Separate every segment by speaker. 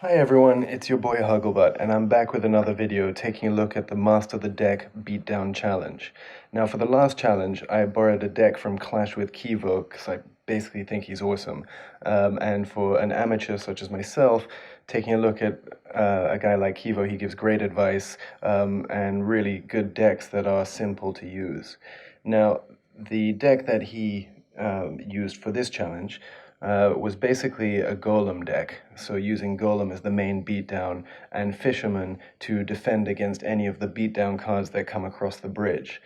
Speaker 1: Hi everyone, it's your boy Hugglebutt, and I'm back with another video taking a look at the Master the Deck Beatdown challenge. Now for the last challenge, I borrowed a deck from Clash with Kevo because I basically think he's awesome. And for an amateur such as myself, taking a look at a guy like Kevo, he gives great advice and really good decks that are simple to use. Now, the deck that he used for this challenge was basically a Golem deck, so using Golem as the main beatdown and Fisherman to defend against any of the beatdown cards that come across the bridge.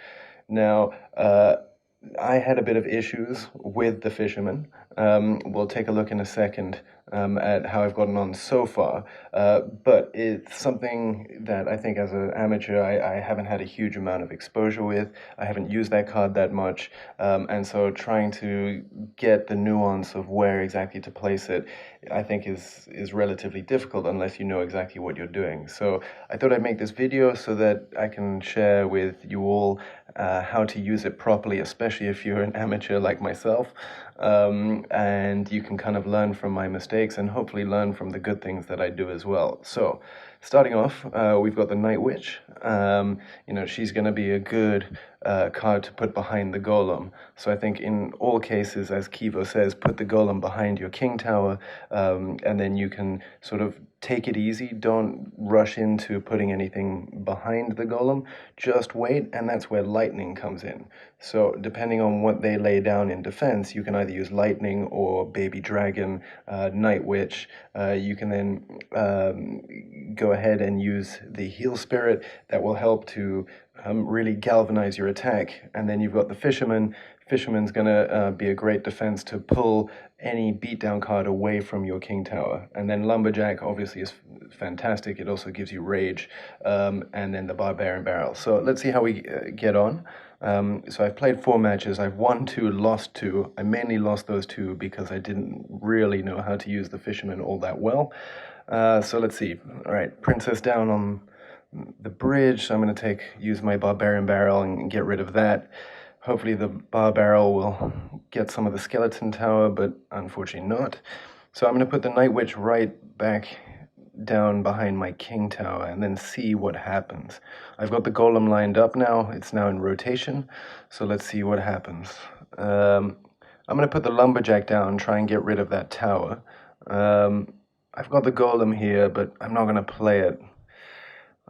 Speaker 1: Now, I had a bit of issues with the Fisherman. We'll take a look in a second at how I've gotten on so far, but it's something that I think as an amateur I haven't had a huge amount of exposure with. I haven't used that card that much, and so trying to get the nuance of where exactly to place it, I think is relatively difficult unless you know exactly what you're doing. So I thought I'd make this video so that I can share with you all how to use it properly, especially if you're an amateur like myself, and you can kind of learn from my mistakes and hopefully learn from the good things that I do as well. So starting off, we've got the Night Witch. She's going to be a good card to put behind the Golem. So I think in all cases, as Kevo says, put the Golem behind your King Tower, and then you can sort of take it easy. Don't rush into putting anything behind the Golem. Just wait, and that's where Lightning comes in. So depending on what they lay down in defense, you can either use Lightning or Baby Dragon, Night Witch. You can then go ahead and use the Heal Spirit that will help to really galvanize your attack. And then you've got the Fisherman. Fisherman's going to be a great defense to pull any beatdown card away from your King Tower. And then Lumberjack obviously is fantastic. It also gives you Rage, and then the Barbarian Barrel. So let's see how we get on. So I've played 4 matches. I've won 2, lost 2. I mainly lost those 2 because I didn't really know how to use the Fisherman all that well. So let's see. All right, Princess down on the bridge. So I'm going to use my Barbarian Barrel and get rid of that. Hopefully the Bar Barrel will get some of the Skeleton Tower, but unfortunately not. So I'm going to put the Night Witch right back down behind my King Tower and then see what happens. I've got the Golem lined up now. It's now in rotation. So let's see what happens. I'm going to put the Lumberjack down and try and get rid of that tower. I've got the Golem here, but I'm not going to play it.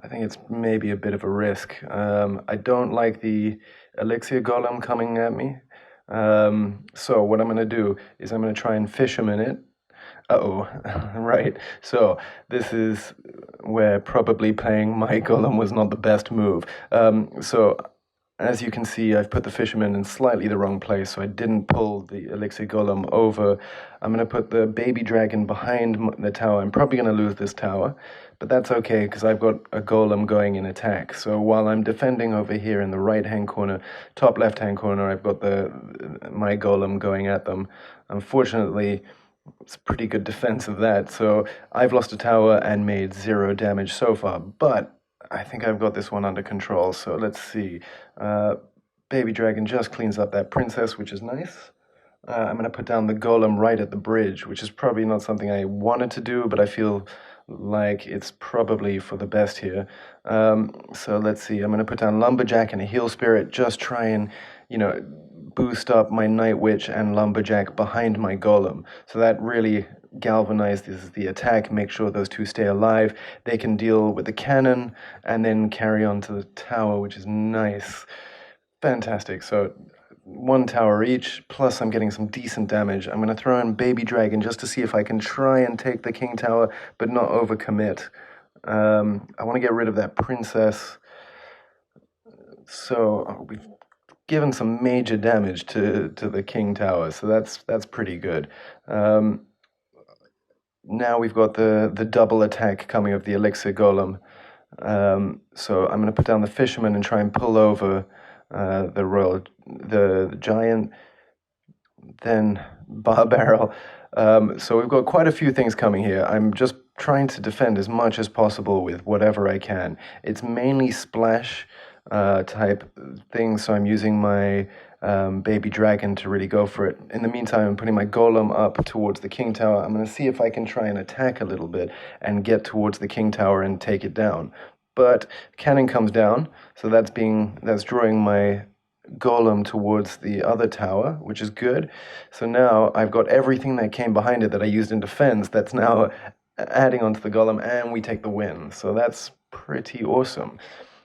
Speaker 1: I think it's maybe a bit of a risk. I don't like the Elixir Golem coming at me. So what I'm going to do is I'm going to try and Fisherman it. Uh-oh, right. So this is where probably playing my Golem was not the best move. So as you can see, I've put the Fisherman in slightly the wrong place, so I didn't pull the Elixir Golem over. I'm going to put the Baby Dragon behind the tower. I'm probably going to lose this tower, but that's okay because I've got a Golem going in attack. So while I'm defending over here in the right-hand corner, top left-hand corner, I've got my Golem going at them. Unfortunately, it's a pretty good defense of that. So I've lost a tower and made 0 damage so far, but I think I've got this one under control. So let's see. Baby Dragon just cleans up that princess, which is nice. I'm going to put down the Golem right at the bridge, which is probably not something I wanted to do, but I feel like it's probably for the best here. So let's see. I'm going to put down Lumberjack and a Heal Spirit. Just try and, boost up my Night Witch and Lumberjack behind my Golem. So that really galvanizes the attack, make sure those 2 stay alive. They can deal with the cannon and then carry on to the tower, which is nice. Fantastic. So 1 tower each, plus I'm getting some decent damage. I'm going to throw in Baby Dragon just to see if I can try and take the King Tower, but not overcommit. I want to get rid of that princess. So we've given some major damage to the King Tower, so that's pretty good. Now we've got the double attack coming of the Elixir Golem. So I'm going to put down the Fisherman and try and pull over the Giant, then Bar Barrel. So we've got quite a few things coming here. I'm just trying to defend as much as possible with whatever I can. It's mainly splash type thing, so I'm using my baby dragon to really go for it. In the meantime, I'm putting my golem up towards the king tower. I'm going to see if I can try and attack a little bit and get towards the king tower and take it down. But cannon comes down, so that's drawing my golem towards the other tower, which is good. So now I've got everything that came behind it that I used in defense that's now adding onto the golem, and we take the win. So that's pretty awesome.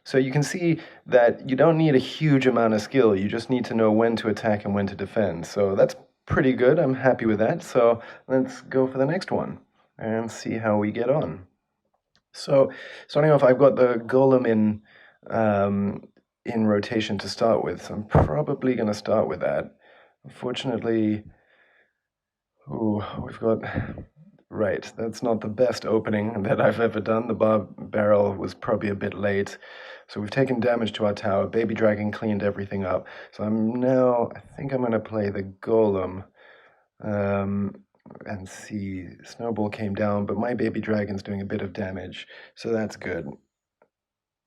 Speaker 1: So you can see that you don't need a huge amount of skill. You just need to know when to attack and when to defend. So that's pretty good. I'm happy with that. So let's go for the next one and see how we get on. So starting off, I've got the golem in rotation to start with. So I'm probably going to start with that. Unfortunately, we've got... Right, that's not the best opening that I've ever done. The barrel was probably a bit late. So we've taken damage to our tower. Baby Dragon cleaned everything up. So I think I'm going to play the Golem and see. Snowball came down, but my Baby Dragon's doing a bit of damage. So that's good.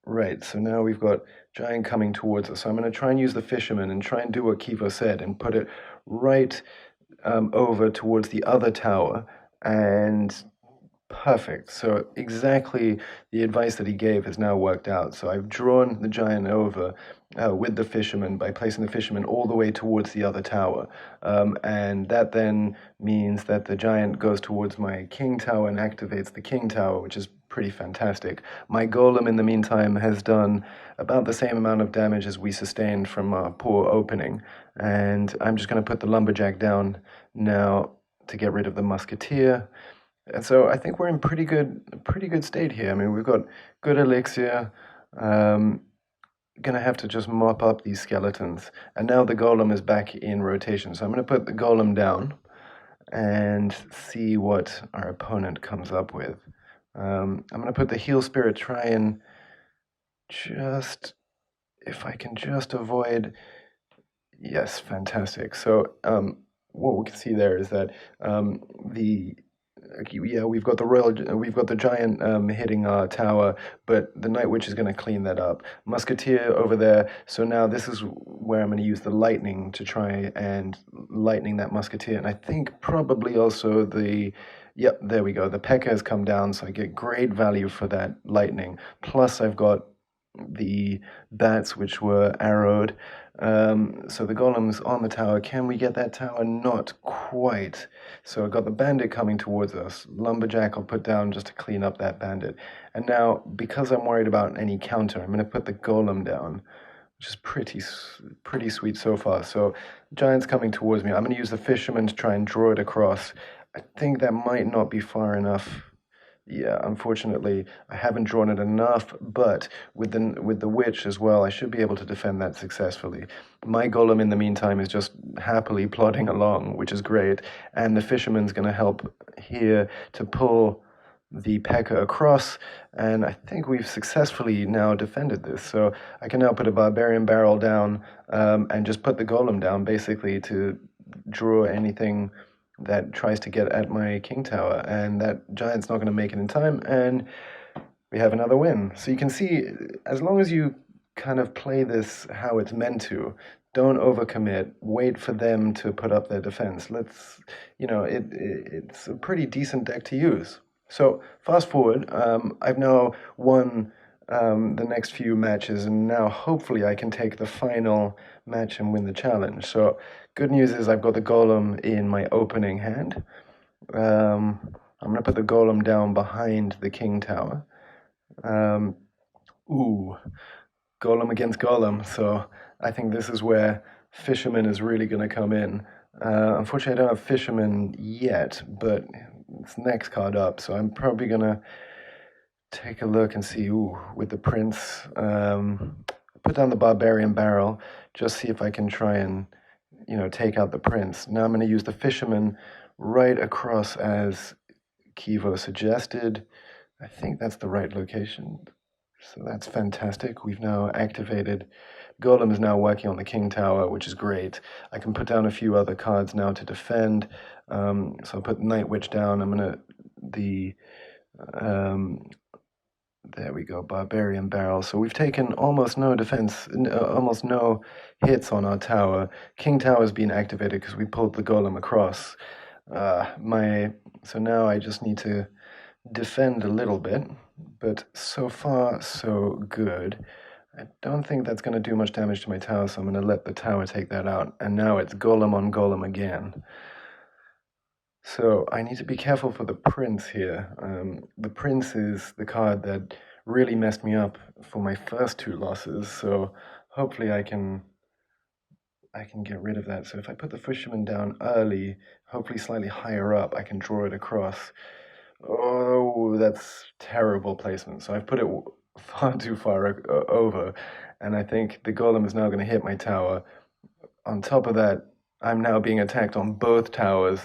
Speaker 1: Right, so now we've got Giant coming towards us. So I'm going to try and use the fisherman and try and do what Kevo said and put it right over towards the other tower. And perfect. So exactly the advice that he gave has now worked out. So I've drawn the giant over with the fisherman by placing the fisherman all the way towards the other tower. And that then means that the giant goes towards my king tower and activates the king tower, which is pretty fantastic. My golem, in the meantime, has done about the same amount of damage as we sustained from our poor opening. And I'm just going to put the lumberjack down now to get rid of the musketeer. And so I think we're in pretty good state here. I mean, we've got good elixir. Gonna have to just mop up these skeletons. And now the golem is back in rotation. So I'm gonna put the golem down and see what our opponent comes up with. I'm gonna put the heal spirit, try and just, if I can just avoid, yes, fantastic. So what we can see there is that we've got the giant hitting our tower, but the Night Witch is going to clean that up. Musketeer over there. So now this is where I'm going to use the lightning to try and lightning that musketeer, and I think probably also the. Yep, there we go. The P.E.K.K.A has come down, so I get great value for that lightning. Plus, I've got the bats which were arrowed. So the golem's on the tower. Can we get that tower? Not quite. So I've got the bandit coming towards us. Lumberjack I'll put down just to clean up that bandit. And now, because I'm worried about any counter, I'm going to put the golem down, which is pretty sweet so far. So giant's coming towards me. I'm going to use the fisherman to try and draw it across. I think that might not be far enough. Yeah, unfortunately, I haven't drawn it enough, but with the witch as well, I should be able to defend that successfully. My golem, in the meantime, is just happily plodding along, which is great, and the fisherman's going to help here to pull the P.E.K.K.A across, and I think we've successfully now defended this. So I can now put a barbarian barrel down and just put the golem down, basically, to draw anything that tries to get at my king tower, and that giant's not going to make it in time, and we have another win. So you can see, as long as you kind of play this how it's meant to, don't overcommit, wait for them to put up their defense. It's a pretty decent deck to use. So fast forward, I've now won the next few matches, and now hopefully I can take the final match and win the challenge. So good news is I've got the golem in my opening hand. I'm going to put the golem down behind the king tower. Golem against golem. So I think this is where fisherman is really going to come in. Unfortunately, I don't have fisherman yet, but it's next card up. So I'm probably going to take a look and see, with the prince, put down the barbarian barrel, just see if I can try and, take out the prince. Now I'm going to use the fisherman right across as Kevo suggested. I think that's the right location. So that's fantastic. We've now activated. Golem is now working on the king tower, which is great. I can put down a few other cards now to defend. So I'll put Night Witch down. I'm going to... There we go, Barbarian Barrel. So we've taken almost no defense, almost no hits on our tower. King Tower's been activated because we pulled the Golem across. So now I just need to defend a little bit, but so far so good. I don't think that's going to do much damage to my tower, so I'm going to let the tower take that out. And now it's Golem on Golem again. So I need to be careful for the prince here. The prince is the card that really messed me up for my first two losses, so hopefully I can get rid of that. So if I put the fisherman down early, hopefully slightly higher up, I can draw it across. Oh, that's terrible placement. So I've put it far too far over, and I think the golem is now going to hit my tower. On top of that, I'm now being attacked on both towers.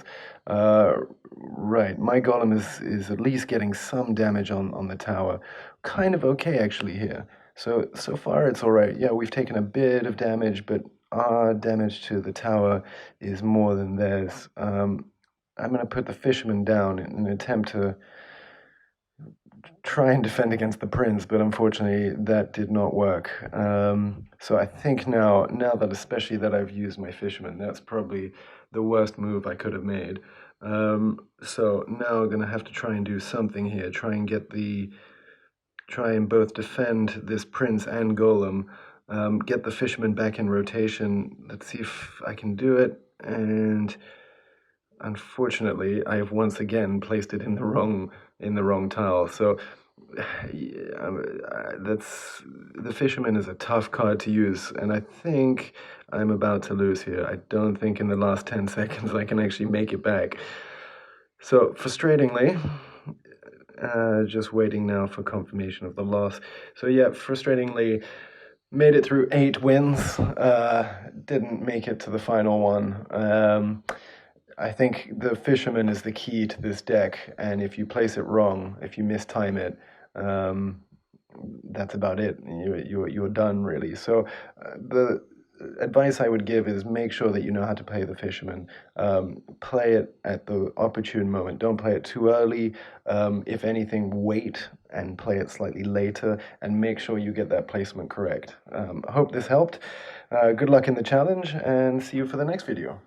Speaker 1: Right, my golem is at least getting some damage on the tower. Kind of okay, actually, here. So far it's all right. Yeah, we've taken a bit of damage, but our damage to the tower is more than theirs. I'm going to put the fisherman down in an attempt to try and defend against the prince, but unfortunately that did not work. So I think now that especially that I've used my fisherman, that's probably the worst move I could have made. So now I'm gonna have to try and do something here, try and both defend this prince and golem, get the fisherman back in rotation. Let's see if I can do it, and unfortunately, I have once again placed it in the wrong tile. So that's the fisherman is a tough card to use, and I think I'm about to lose here. I don't think in the last 10 seconds I can actually make it back. So frustratingly, just waiting now for confirmation of the loss. So yeah, frustratingly, made it through 8 wins. Didn't make it to the final one. I think the fisherman is the key to this deck, and if you place it wrong, if you mistime it, that's about it. You're done, really. So the advice I would give is make sure that you know how to play the fisherman. Play it at the opportune moment. Don't play it too early. If anything, wait and play it slightly later, and make sure you get that placement correct. I hope this helped. Good luck in the challenge, and see you for the next video.